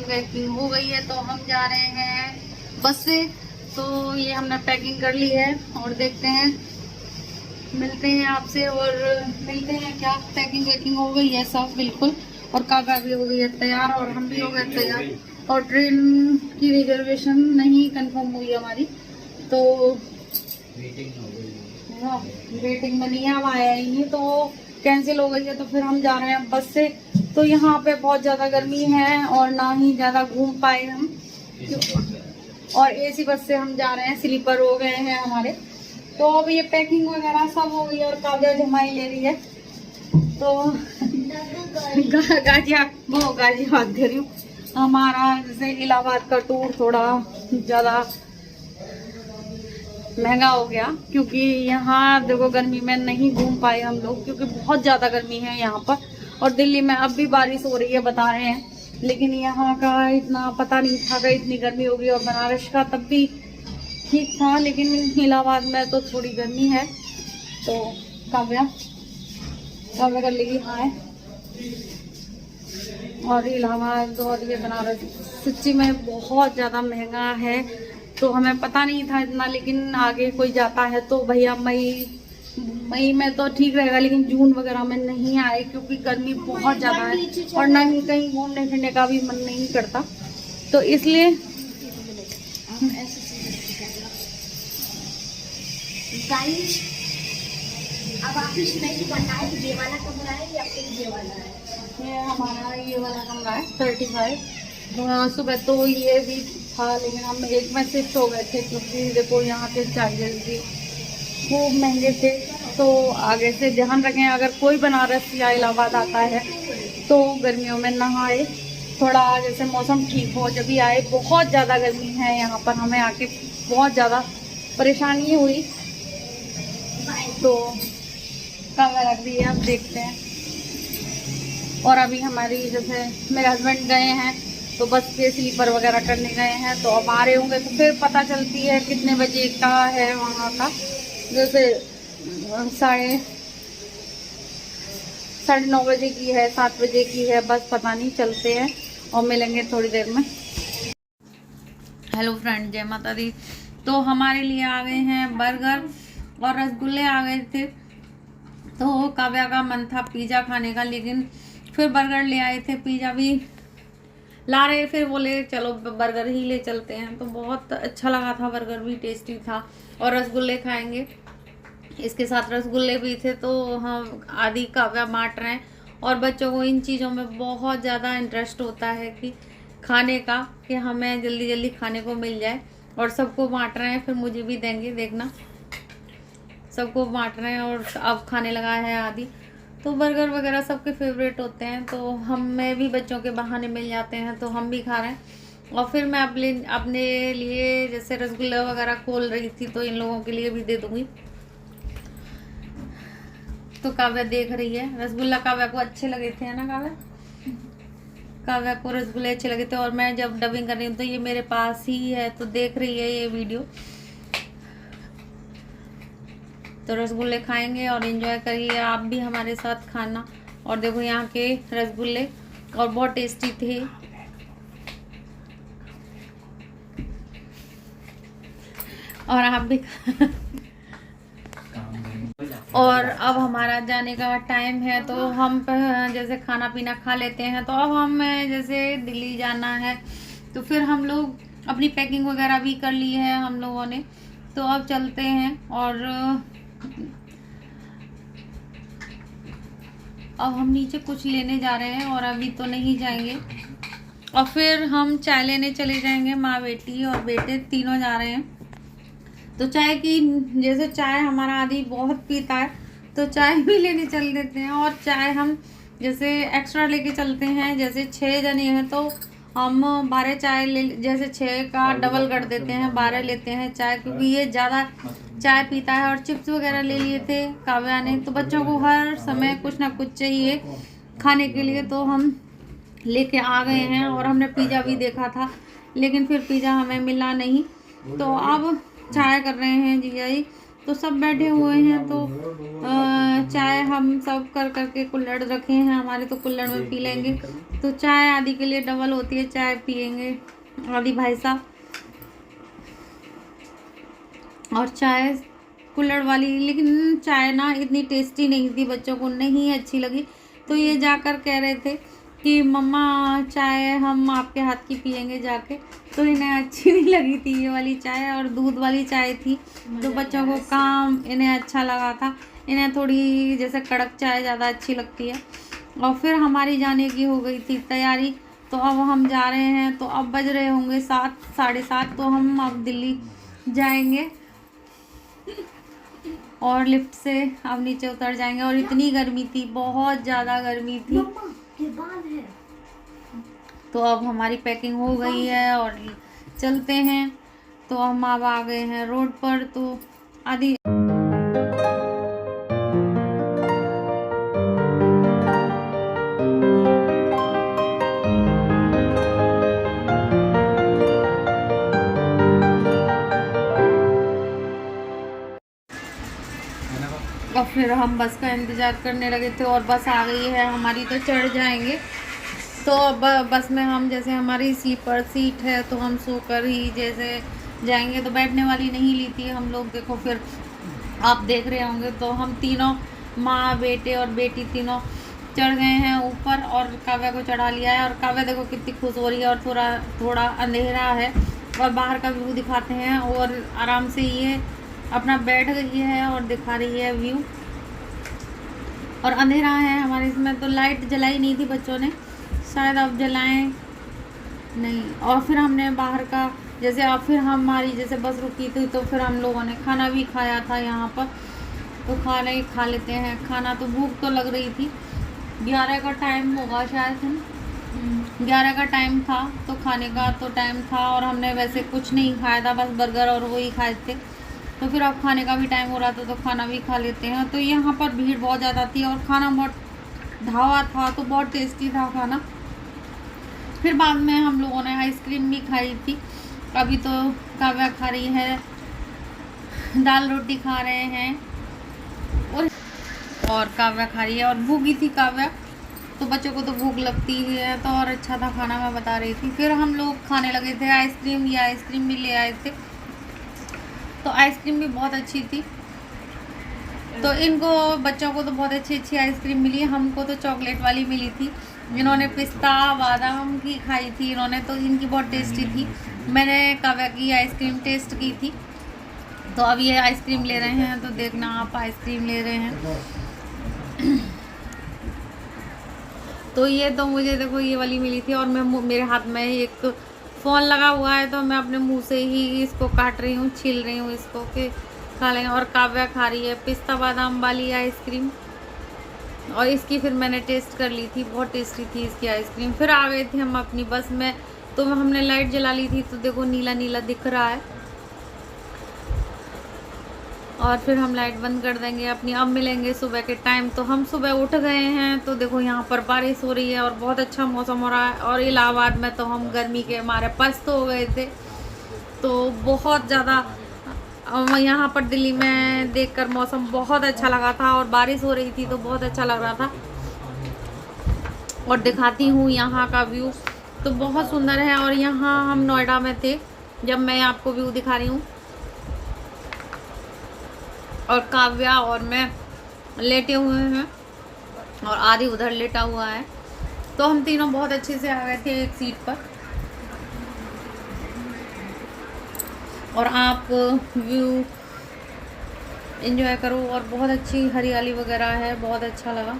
वैकिंग हो गई है, तो हम जा रहे हैं बस से। तो ये हमने पैकिंग कर ली है और देखते हैं, मिलते हैं आपसे और मिलते हैं क्या। पैकिंग वैकिंग हो गई है सब बिल्कुल, और काका भी हो गई है तैयार और हम भी हो गए तैयार। और ट्रेन की रिजर्वेशन नहीं कंफर्म हुई हमारी, तो वेटिंग में नहीं है, हम आया ही नहीं, तो कैंसिल हो गई है। तो फिर हम जा रहे हैं बस से। तो यहाँ पे बहुत ज़्यादा गर्मी है और ना ही ज़्यादा घूम पाए हम, और एसी बस से हम जा रहे हैं, स्लीपर हो गए हैं हमारे। तो अब ये पैकिंग वगैरह सब हो गई है और काव्या जमाई ले रही है। तो गाजियाबाद दे रही हूँ। हमारा जैसे इलाहाबाद का टूर थोड़ा ज़्यादा महंगा हो गया, क्योंकि यहाँ देखो गर्मी में नहीं घूम पाए हम लोग, क्योंकि बहुत ज़्यादा गर्मी है यहाँ पर। और दिल्ली में अब भी बारिश हो रही है बता रहे हैं, लेकिन यहाँ का इतना पता नहीं था कि इतनी गर्मी होगी। और बनारस का तब भी ठीक था, लेकिन इलाहाबाद में तो थोड़ी गर्मी है। तो काव्या कर लेगी हाय। और इलाहाबाद और ये बनारस सच्ची में बहुत ज़्यादा महंगा है, तो हमें पता नहीं था इतना। लेकिन आगे कोई जाता है तो भैया मई में तो ठीक रहेगा, लेकिन जून वगैरह में नहीं आए, क्योंकि गर्मी बहुत ज़्यादा है और ना ही कहीं घूमने फिरने का भी मन नहीं करता। तो इसलिए अब आप इसमें बताएं ये वाला कमरा है या फिर ये वाला है? ये हमारा ये वाला कमरा है 35। सुबह तो ये भी था, लेकिन हम एक में शिफ्ट हो गए थे, क्योंकि देखो यहाँ के चार्जेस भी खूब महंगे थे। तो आगे से ध्यान रखें, अगर कोई बनारस या इलाहाबाद आता है तो गर्मियों में ना आए, थोड़ा जैसे मौसम ठीक हो जब भी आए। बहुत ज़्यादा गर्मी है यहाँ पर, हमें आके बहुत ज़्यादा परेशानी हुई। तो कमरा रख दी है, अब देखते हैं। और अभी हमारी जैसे मेरे हस्बैंड गए हैं तो बस के स्लीपर वगैरह करने गए हैं, तो अब आ रहे होंगे तो फिर पता चलती है कितने बजे का है वहाँ का। जैसे 9:30 बजे की है, 7 बजे की है, बस पता नहीं, चलते हैं और मिलेंगे थोड़ी देर में। हेलो फ्रेंड, जय माता दी। तो हमारे लिए आ गए हैं बर्गर और रसगुल्ले आ गए थे। तो काव्या का मन था पिज़्ज़ा खाने का, लेकिन फिर बर्गर ले आए थे, पिज़्ज़ा भी ला रहे, फिर बोले चलो बर्गर ही ले चलते हैं। तो बहुत अच्छा लगा था, बर्गर भी टेस्टी था। और रसगुल्ले खाएंगे, इसके साथ रसगुल्ले भी थे, तो हम आदि काव्या बांट रहे हैं। और बच्चों को इन चीज़ों में बहुत ज़्यादा इंटरेस्ट होता है कि खाने का, कि हमें जल्दी जल्दी खाने को मिल जाए, और सबको बांट रहे हैं। फिर मुझे भी देंगे, देखना, सबको बांट रहे हैं। और अब खाने लगा है आदि। तो बर्गर वगैरह सबके फेवरेट होते हैं, तो हमें भी बच्चों के बहाने मिल जाते हैं, तो हम भी खा रहे हैं। और फिर मैं अपने लिए जैसे रसगुल्ला वगैरह खोल रही थी, तो इन लोगों के लिए भी दे दूंगी। तो काव्या देख रही है रसगुल्ला, काव्या को अच्छे लगे थे, है ना काव्या? काव्या को रसगुल्ले अच्छे लगे थे। और मैं जब डबिंग कर रही हूँ तो ये मेरे पास ही है, तो देख रही है ये वीडियो। तो रसगुल्ले खाएंगे और एंजॉय करिए आप भी हमारे साथ खाना। और देखो यहाँ के रसगुल्ले और बहुत टेस्टी थे। और आप भी और अब हमारा जाने का टाइम है, तो हम जैसे खाना पीना खा लेते हैं। तो अब हम जैसे दिल्ली जाना है, तो फिर हम लोग अपनी पैकिंग वगैरह भी कर ली है हम लोगों ने। तो अब चलते हैं, और अब हम नीचे कुछ लेने जा रहे हैं, और अभी तो नहीं जाएंगे। और फिर हम चाय लेने चले जाएंगे, माँ बेटी और बेटे तीनों जा रहे हैं। तो चाय की, जैसे चाय हमारा आदि बहुत पीता है, तो चाय भी लेने चल देते हैं। और चाय हम जैसे एक्स्ट्रा लेके चलते हैं, जैसे 6 जने हैं तो हम 12 चाय ले, जैसे 6 का डबल कर देते हैं, 12 लेते हैं चाय, क्योंकि ये ज़्यादा चाय पीता है। और चिप्स वगैरह ले लिए थे काव्या ने, तो बच्चों को हर समय कुछ ना कुछ चाहिए खाने के लिए, तो हम लेके आ गए हैं। और हमने पिज़्ज़ा भी देखा था, लेकिन फिर पिज़्ज़ा हमें मिला नहीं। तो अब चाय कर रहे हैं जीजा जी, तो सब बैठे हुए हैं। तो चाय हम सब कर करके कुल्हड़ रखे हैं हमारे, तो कुल्हड़ में पी लेंगे। तो चाय आदि के लिए डबल होती है, चाय पियेंगे आदि भाई साहब। और चाय कुल्हड़ वाली, लेकिन चाय ना इतनी टेस्टी नहीं थी, बच्चों को नहीं अच्छी लगी। तो ये जाकर कह रहे थे कि मम्मा चाय हम आपके हाथ की पियेंगे जाके। तो इन्हें अच्छी नहीं लगी थी ये वाली चाय, और दूध वाली चाय थी। तो बच्चों को काम इन्हें अच्छा लगा था। इन्हें थोड़ी जैसे कड़क चाय ज़्यादा अच्छी लगती है। और फिर हमारी जाने की हो गई थी तैयारी। तो अब हम जा रहे हैं। तो अब बज रहे होंगे 7, 7:30। तो हम अब दिल्ली जाएंगे और लिफ्ट से अब नीचे उतर जाएंगे। और इतनी गर्मी थी, बहुत ज़्यादा गर्मी थी। तो अब हमारी पैकिंग हो गई है और चलते हैं। तो हम अब आ गए हैं रोड पर। तो आदि और फिर हम बस का इंतज़ार करने लगे थे, और बस आ गई है हमारी, तो चढ़ जाएंगे। तो अब बस में हम, जैसे हमारी स्लीपर सीट है तो हम सोकर ही जैसे जाएंगे। तो बैठने वाली नहीं ली थी हम लोग। देखो फिर आप देख रहे होंगे। तो हम तीनों, माँ, बेटे और बेटी, तीनों चढ़ गए हैं ऊपर और काव्या को चढ़ा लिया है। और काव्या देखो कितनी खुश हो रही है। और थोड़ा अंधेरा है और बाहर का व्यू दिखाते हैं। और आराम से ये अपना बैठ गई है और दिखा रही है व्यू। और अंधेरा है हमारे इसमें, तो लाइट जलाई नहीं थी बच्चों ने, शायद अब जलाएं नहीं। और फिर हमने बाहर का जैसे, अब फिर हमारी जैसे बस रुकी थी, तो फिर हम लोगों ने खाना भी खाया था यहाँ पर। तो खाना ही खा लेते हैं खाना। तो भूख तो लग रही थी। 11 का टाइम होगा शायद, 11 का टाइम था। तो खाने का तो टाइम था, और हमने वैसे कुछ नहीं खाया था, बस बर्गर और वही खाए थे। तो फिर अब खाने का भी टाइम हो रहा था, तो खाना भी खा लेते हैं। तो यहाँ पर भीड़ बहुत ज़्यादा थी और खाना बहुत ढाबा था, तो बहुत टेस्टी था खाना। फिर बाद में हम लोगों ने आइसक्रीम भी खाई थी। अभी तो काव्या खा रही है, दाल रोटी खा रहे हैं, और काव्या खा रही है। और भूखी थी काव्या, तो बच्चों को तो भूख लगती ही है। तो और अच्छा था खाना, मैं बता रही थी। फिर हम लोग खाने लगे थे आइसक्रीम। ये आइसक्रीम भी ले आए थे, तो आइसक्रीम भी बहुत अच्छी थी। तो इनको बच्चों को तो बहुत अच्छी अच्छी आइसक्रीम मिली। हमको तो चॉकलेट वाली मिली थी। इन्होंने पिस्ता बादाम की खाई थी इन्होंने, तो इनकी बहुत टेस्टी थी। मैंने काव्या की आइसक्रीम टेस्ट की थी। तो अब ये आइसक्रीम ले रहे हैं, तो देखना आप, आइसक्रीम ले रहे हैं। तो ये तो मुझे देखो ये वाली मिली थी, और मैं मेरे हाथ में एक फ़ोन लगा हुआ है, तो मैं अपने मुंह से ही इसको काट रही हूँ, छील रही हूँ इसको कि खा लेंगे। और काव्या खा रही है पिस्ता बादाम वाली आइसक्रीम, और इसकी फिर मैंने टेस्ट कर ली थी, बहुत टेस्टी थी इसकी आइसक्रीम। फिर आ गए थे हम अपनी बस में। तो हमने लाइट जला ली थी, तो देखो नीला नीला दिख रहा है। और फिर हम लाइट बंद कर देंगे अपनी। अब मिलेंगे सुबह के टाइम। तो हम सुबह उठ गए हैं, तो देखो यहाँ पर बारिश हो रही है और बहुत अच्छा मौसम हो रहा है। और इलाहाबाद में तो हम गर्मी के मारे पस्त हो गए थे। तो बहुत ज़्यादा यहाँ पर दिल्ली में देखकर मौसम बहुत अच्छा लगा था, और बारिश हो रही थी तो बहुत अच्छा लग रहा था। और दिखाती हूँ यहाँ का व्यू, तो बहुत सुंदर है। और यहाँ हम नोएडा में थे जब मैं आपको व्यू दिखा रही हूँ। और काव्या और मैं लेटे हुए हैं, और आदि उधर लेटा हुआ है। तो हम तीनों बहुत अच्छे से आ गए थे एक सीट पर। और आप व्यू एंजॉय करो। और बहुत अच्छी हरियाली वगैरह है, बहुत अच्छा लगा।